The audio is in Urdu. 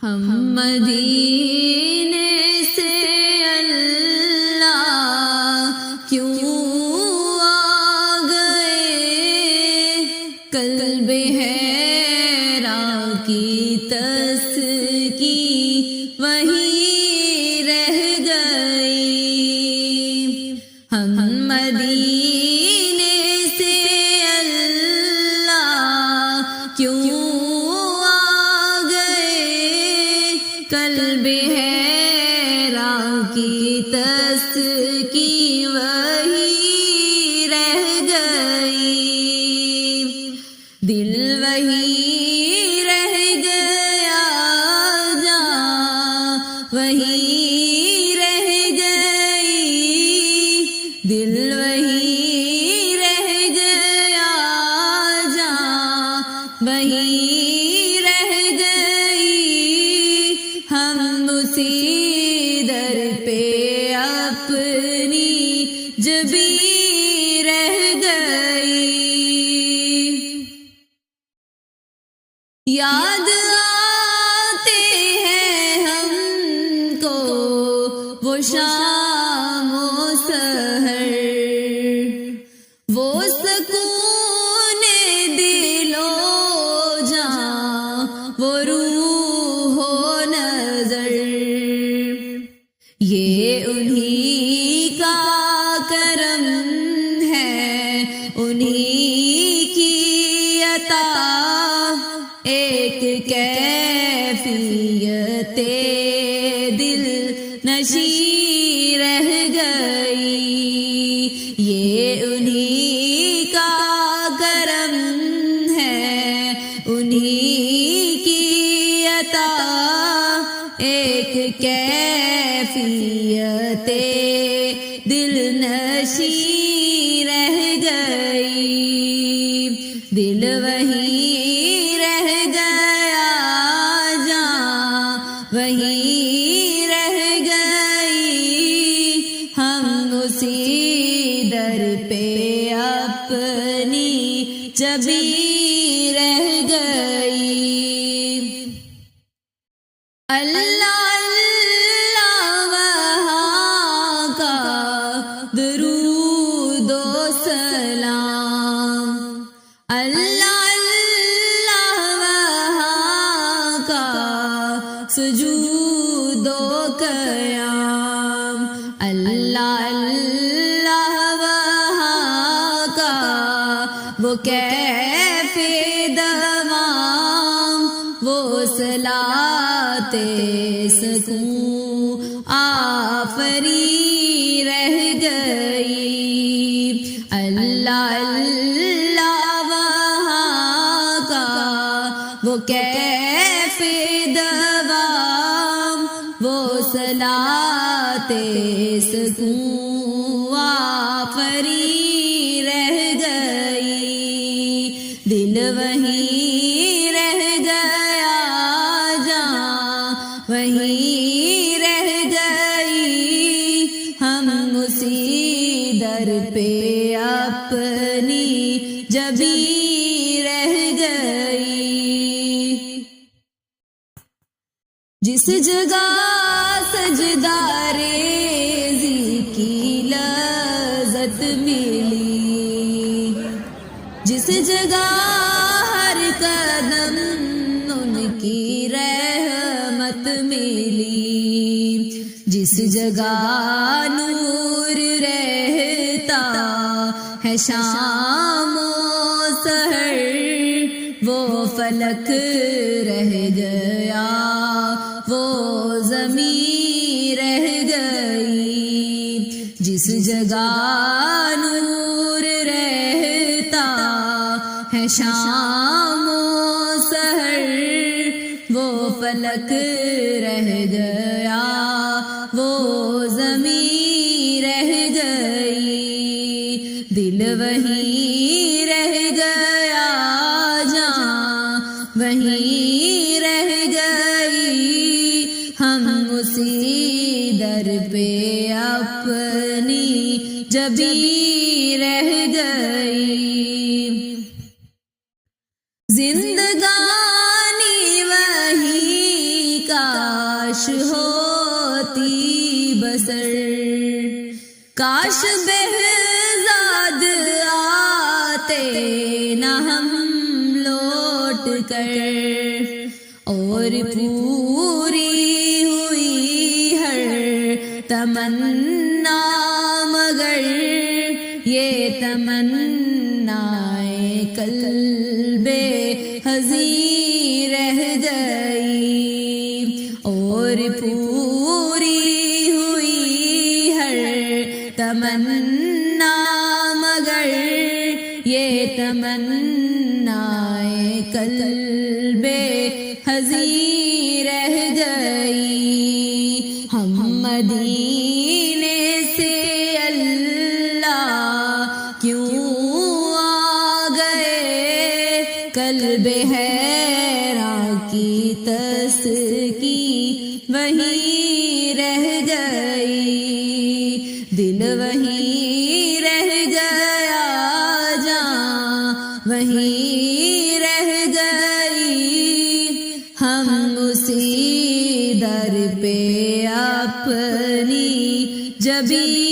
ہم مدینے سے اللہ کیوں آ گئے، قلب حیران کی تسکی وہی رہ گئی۔ ہم مدینے سے اللہ کیوں قلب حیران کی تسکی وہی رہ گئی، دل وہی رہ گیا، جاں وہی رہ گئی، دل وہی رہ گیا، جاں وہی رہ گئی۔ ہم اسی در پہ اپنی جبیں رہ گئی، یاد آتے ہیں ہم کو وہ شام و سحر، وہ سکون دل و جاں، وہ روح و نظر، یہ انہی کا کرم ہے، انہی کی عطا، ایک کیفیت دل نشیں رہ گئی، یہ انہی کا کرم ہے، انہی کی عطا، ایک کیفیت دل نشیں رہ گئی، دل وہی رہ گیا، جاں وہی رہ گئی۔ ہم اسی در پہ اپنی جبیں رہ گئی، اللہ اللہ وہاں کا درود و سلام، اللہ اللہ وہاں کا سجود و قیام، اللہ اللہ وہاں کا وہ کیف دوام، وہ صلاۃ سکون آفری رہ گئی، اللہ اللہ وہاں کا وہ کیف دوام، وہ صلاۃ سکون آفری رہ گئی، دل وہی رہ گیا، جاں وہی رہ گئی۔ ہم اسی در پہ اپنی جبیں رہ گئی، جس جگہ سجدہ ریزی کی لذت ملی، جس جگہ ہر قدم ان کی رحمت ملی، جس جگہ نور رہتا ہے شام و سحر، وہ فلک رہ گیا، وہ زمین رہ گئی، جس جگہ نور رہتا ہے شام و سحر، وہ فلک رہ گیا، وہ زمین رہ گئی، دل وہی رہ گیا، جاں وہی رہ گئی۔ ہم اسی در پہ اپنی جبیں رہ گئی، زندگانی وہی کا کاش ہوتی بسر، کاش بہزاد آتے نہ ہم لوٹ کر، اور پوری ہوئی ہر تمنا مگر یہ تمنا قلب حزین رہ گئی، اور پوری ہوئی ہر تمنا مگر یہ تمنا قلب حزین رہ گئی۔ ہم مدینے سے اللہ کیوں آ گئے، قلب حیراں کی تسکین وہیں رہ گئی، دل وہیں رہ گیا، جان وہیں رہ گئی، ہم اسی در پہ اپنی جبیں